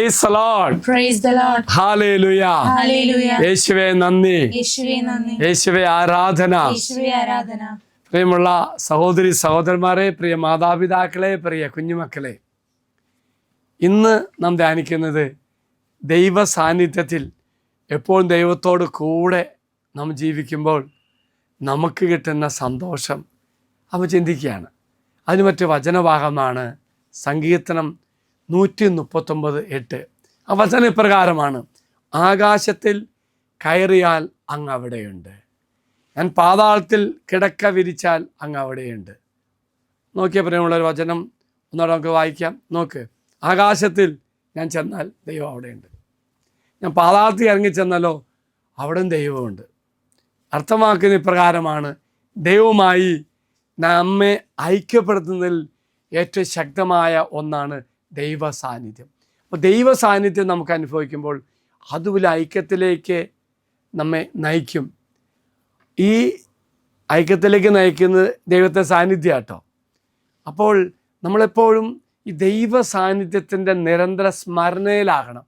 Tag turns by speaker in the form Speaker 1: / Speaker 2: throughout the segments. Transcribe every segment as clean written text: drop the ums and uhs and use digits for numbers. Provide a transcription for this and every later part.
Speaker 1: Praise the Lord.
Speaker 2: Praise the Lord.
Speaker 1: Hallelujah.
Speaker 2: Hallelujah.
Speaker 1: യേശുവേ നന്ദി.
Speaker 2: യേശുവേ നന്ദി.
Speaker 1: യേശുവേ ആരാധന.
Speaker 2: യേശുവേ ആരാധന.
Speaker 1: പ്രിയമുള്ള സഹോദരി സഹോദരന്മാരെ, പ്രിയ മാതാപിതാക്കളെ, പ്രിയ കുഞ്ഞുമക്കളെ, ഇന്ന് നാം ധ്യാനിക്കുന്നത് ദൈവ സാന്നിധ്യത്തിൽ എപ്പോഴും ദൈവത്തോട് കൂടെ നാം ജീവിക്കുമ്പോൾ നമുക്ക് കിട്ടുന്ന സന്തോഷം അവ ചിന്തിക്കുകയാണ്. അതിന് മറ്റു വചനഭാഗമാണ് സങ്കീർത്തനം 139:8. ആ വചന ഇപ്രകാരമാണ്: ആകാശത്തിൽ കയറിയാൽ അങ്ങ് അവിടെയുണ്ട്, ഞാൻ പാതാളത്തിൽ കിടക്ക വിരിച്ചാൽ അങ്ങ് അവിടെയുണ്ട്. നോക്കിയ പ്രിയമുള്ളൊരു വചനം ഒന്നോടെ നമുക്ക് വായിക്കാം. നോക്ക്, ആകാശത്തിൽ ഞാൻ ചെന്നാൽ ദൈവം അവിടെയുണ്ട്, ഞാൻ പാതാളത്തിൽ ഇറങ്ങിച്ചെന്നാലോ അവിടെയും ദൈവമുണ്ട്. അർത്ഥമാക്കുന്ന ഇപ്രകാരമാണ്: ദൈവവുമായി നമ്മെ ഐക്യപ്പെടുത്തുന്നതിൽ ഏറ്റവും ശക്തമായ ഒന്നാണ് ദൈവ സാന്നിധ്യം. അപ്പോൾ ദൈവ സാന്നിധ്യം നമുക്ക് അനുഭവിക്കുമ്പോൾ അതുപോലെ ഐക്യത്തിലേക്ക് നമ്മെ നയിക്കും. ഈ ഐക്യത്തിലേക്ക് നയിക്കുന്നത് ദൈവത്തെ സാന്നിധ്യം കേട്ടോ. അപ്പോൾ നമ്മളെപ്പോഴും ഈ ദൈവ സാന്നിധ്യത്തിൻ്റെ നിരന്തര സ്മരണയിലാകണം.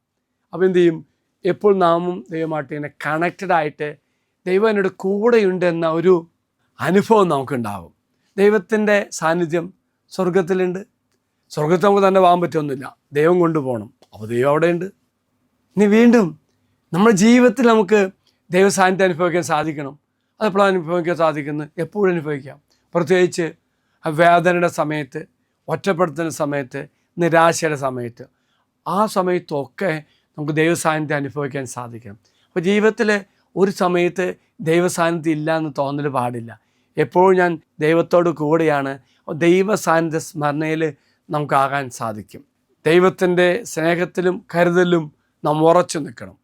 Speaker 1: അപ്പോൾ എന്തു ചെയ്യും? എപ്പോൾ നാമും ദൈവമായിട്ട് ഇങ്ങനെ കണക്റ്റഡായിട്ട് ദൈവം എന്നോട് കൂടെയുണ്ട് എന്ന ഒരു അനുഭവം നമുക്കുണ്ടാകും. ദൈവത്തിൻ്റെ സാന്നിധ്യം സ്വർഗത്തിലുണ്ട്. സ്വർഗത്തിൽ നമുക്ക് തന്നെ പോകാൻ പറ്റുമൊന്നുമില്ല, ദൈവം കൊണ്ടുപോകണം. അപ്പോൾ ദൈവം അവിടെയുണ്ട്. ഇനി വീണ്ടും നമ്മുടെ ജീവിതത്തിൽ നമുക്ക് ദൈവ സാന്നിധ്യം അനുഭവിക്കാൻ സാധിക്കണം. അതെപ്പോഴാണ് അനുഭവിക്കാൻ സാധിക്കുന്നത്? എപ്പോഴും അനുഭവിക്കാം. പ്രത്യേകിച്ച് വേദനയുടെ സമയത്ത്, ഒറ്റപ്പെടുത്തുന്ന സമയത്ത്, നിരാശയുടെ സമയത്ത്, ആ സമയത്തൊക്കെ നമുക്ക് ദൈവ സാന്നിധ്യം അനുഭവിക്കാൻ സാധിക്കണം. അപ്പോൾ ജീവിതത്തിൽ ഒരു സമയത്ത് ദൈവ സാന്നിധ്യം ഇല്ല എന്ന് തോന്നൽ പാടില്ല. എപ്പോഴും ഞാൻ ദൈവത്തോട് കൂടെയാണ്. ദൈവ സാന്നിധ്യ സ്മരണയിൽ നമുക്കാകാൻ സാധിക്കും. ദൈവത്തിൻ്റെ സ്നേഹത്തിലും കരുതലും നാം ഉറച്ചു നിൽക്കണം.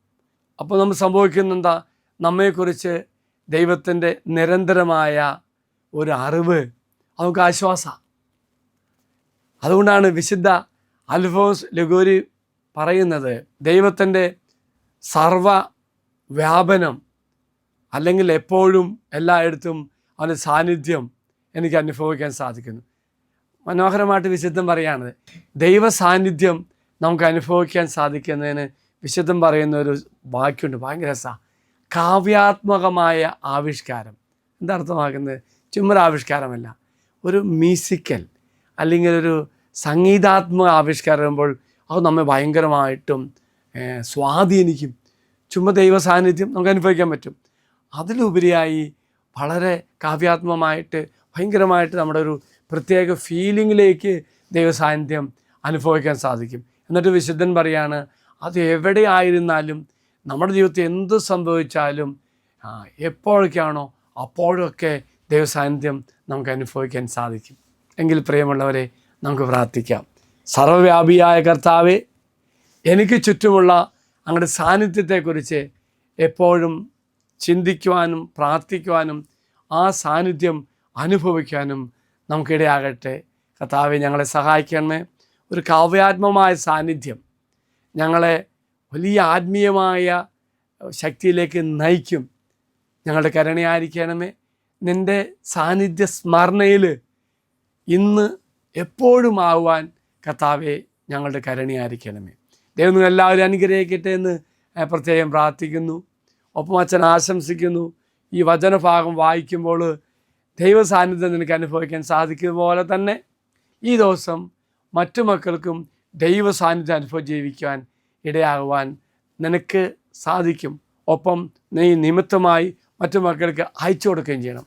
Speaker 1: അപ്പോൾ നമ്മൾ സംഭവിക്കുന്ന എന്താ? നമ്മെക്കുറിച്ച് ദൈവത്തിൻ്റെ നിരന്തരമായ ഒരു അറിവ് നമുക്ക് ആശ്വാസമാണ്. അതുകൊണ്ടാണ് വിശുദ്ധ അൽഫോൻസ് ലഗോരി പറയുന്നത്, ദൈവത്തിൻ്റെ സർവ വ്യാപനം അല്ലെങ്കിൽ എപ്പോഴും എല്ലായിടത്തും അവൻ്റെ സാന്നിധ്യം എനിക്ക് അനുഭവിക്കാൻ സാധിക്കുന്നു. മനോഹരമായിട്ട് വിശുദ്ധം പറയുകയാണ്, ദൈവ സാന്നിധ്യം നമുക്ക് അനുഭവിക്കാൻ സാധിക്കുന്നതിന് വിശുദ്ധം പറയുന്ന ഒരു വാക്യമുണ്ട്, ഭയങ്കര രസമാണ്. കാവ്യാത്മകമായ ആവിഷ്കാരം. എന്താ അർത്ഥമാക്കുന്നത്? ചുമ്മാ ആവിഷ്കാരമല്ല, ഒരു മ്യൂസിക്കൽ അല്ലെങ്കിൽ ഒരു സംഗീതാത്മക ആവിഷ്കാരം വരുമ്പോൾ അത് നമ്മെ ഭയങ്കരമായിട്ടും സ്വാധീനിക്കും. ചുമ്മാ ദൈവ സാന്നിധ്യം നമുക്ക് അനുഭവിക്കാൻ പറ്റും. അതിലുപരിയായി വളരെ കാവ്യാത്മകമായിട്ട് ഭയങ്കരമായിട്ട് നമ്മുടെ ഒരു പ്രത്യേക ഫീലിങ്ങിലേക്ക് ദൈവ സാന്നിധ്യം അനുഭവിക്കാൻ സാധിക്കും. എന്നിട്ട് വിശുദ്ധൻ പറയാണ്, അത് എവിടെ ആയിരുന്നാലും നമ്മുടെ ജീവിതത്തിൽ എന്ത് സംഭവിച്ചാലും എപ്പോഴൊക്കെയാണോ അപ്പോഴൊക്കെ ദൈവ സാന്നിധ്യം നമുക്ക് അനുഭവിക്കാൻ സാധിക്കും. എങ്കിൽ പ്രിയമുള്ളവരെ, നമുക്ക് പ്രാർത്ഥിക്കാം. സർവ്വവ്യാപിയായ കർത്താവേ, എനിക്ക് ചുറ്റുമുള്ള അങ്ങയുടെ സാന്നിധ്യത്തെക്കുറിച്ച് എപ്പോഴും ചിന്തിക്കുവാനും പ്രാർത്ഥിക്കുവാനും ആ സാന്നിധ്യം അനുഭവിക്കാനും നമുക്കിടയാകട്ടെ. കർത്താവേ, ഞങ്ങളെ സഹായിക്കണമേ. ഒരു കാവ്യാത്മകമായ സാന്നിധ്യം ഞങ്ങളെ വലിയ ആത്മീയമായ ശക്തിയിലേക്ക് നയിക്കും. ഞങ്ങളുടെ കരുണയായിരിക്കണമേ. നിൻ്റെ സാന്നിധ്യ സ്മരണയിൽ ഇന്ന് എപ്പോഴും ആകുവാൻ കർത്താവേ ഞങ്ങളുടെ കരുണയായിരിക്കണമേ. ദൈവം നിങ്ങൾ എല്ലാവരും അനുഗ്രഹിക്കട്ടെ എന്ന് പ്രത്യേകം പ്രാർത്ഥിക്കുന്നു. ഒപ്പം അച്ഛൻ ആശംസിക്കുന്നു, ഈ വചനഭാഗം വായിക്കുമ്പോൾ ദൈവ സാന്നിധ്യം നിനക്ക് അനുഭവിക്കാൻ സാധിക്കുന്ന പോലെ തന്നെ ഈ ദിവസം മറ്റു മക്കൾക്കും ദൈവ സാന്നിധ്യം അനുഭവം ജീവിക്കുവാൻ ഇടയാകുവാൻ നിനക്ക് സാധിക്കും. ഒപ്പം നീ നിമിത്തമായി മറ്റു മക്കൾക്ക് അയച്ചു കൊടുക്കുകയും ചെയ്യണം.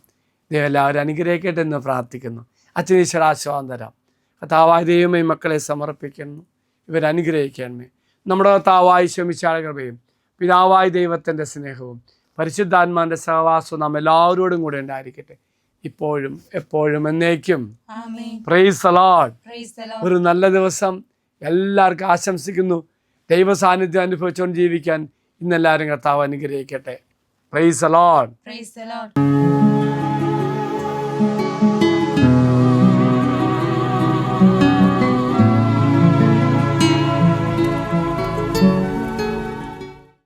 Speaker 1: ദൈവം എല്ലാവരും അനുഗ്രഹിക്കട്ടെ എന്ന് പ്രാർത്ഥിക്കുന്നു. അച്ഛൻ ഈശ്വരാശ്വാസം തരാം. കർത്താവായ ദൈവമേ, മക്കളെ സമർപ്പിക്കുന്നു, ഇവരനുഗ്രഹിക്കണമേ. നമ്മുടെ കർത്താവായ ശമിച്ചാൽ കൃപയും പിതാവായ ദൈവത്തിൻ്റെ സ്നേഹവും പരിശുദ്ധാത്മാവിൻ്റെ സഹവാസവും നാം എല്ലാവരോടും കൂടെ ഉണ്ടായിരിക്കട്ടെ, ഇപ്പോഴും എപ്പോഴും എന്നേക്കും. Praise the Lord. ഒരു നല്ല ദിവസം എല്ലാവർക്കും ആശംസിക്കുന്നു. ദൈവ സാന്നിധ്യം അനുഭവിച്ചുകൊണ്ട് ജീവിക്കാൻ ഇന്നെല്ലാവരും കർത്താവ് അനുഗ്രഹിക്കട്ടെ. Praise the Lord.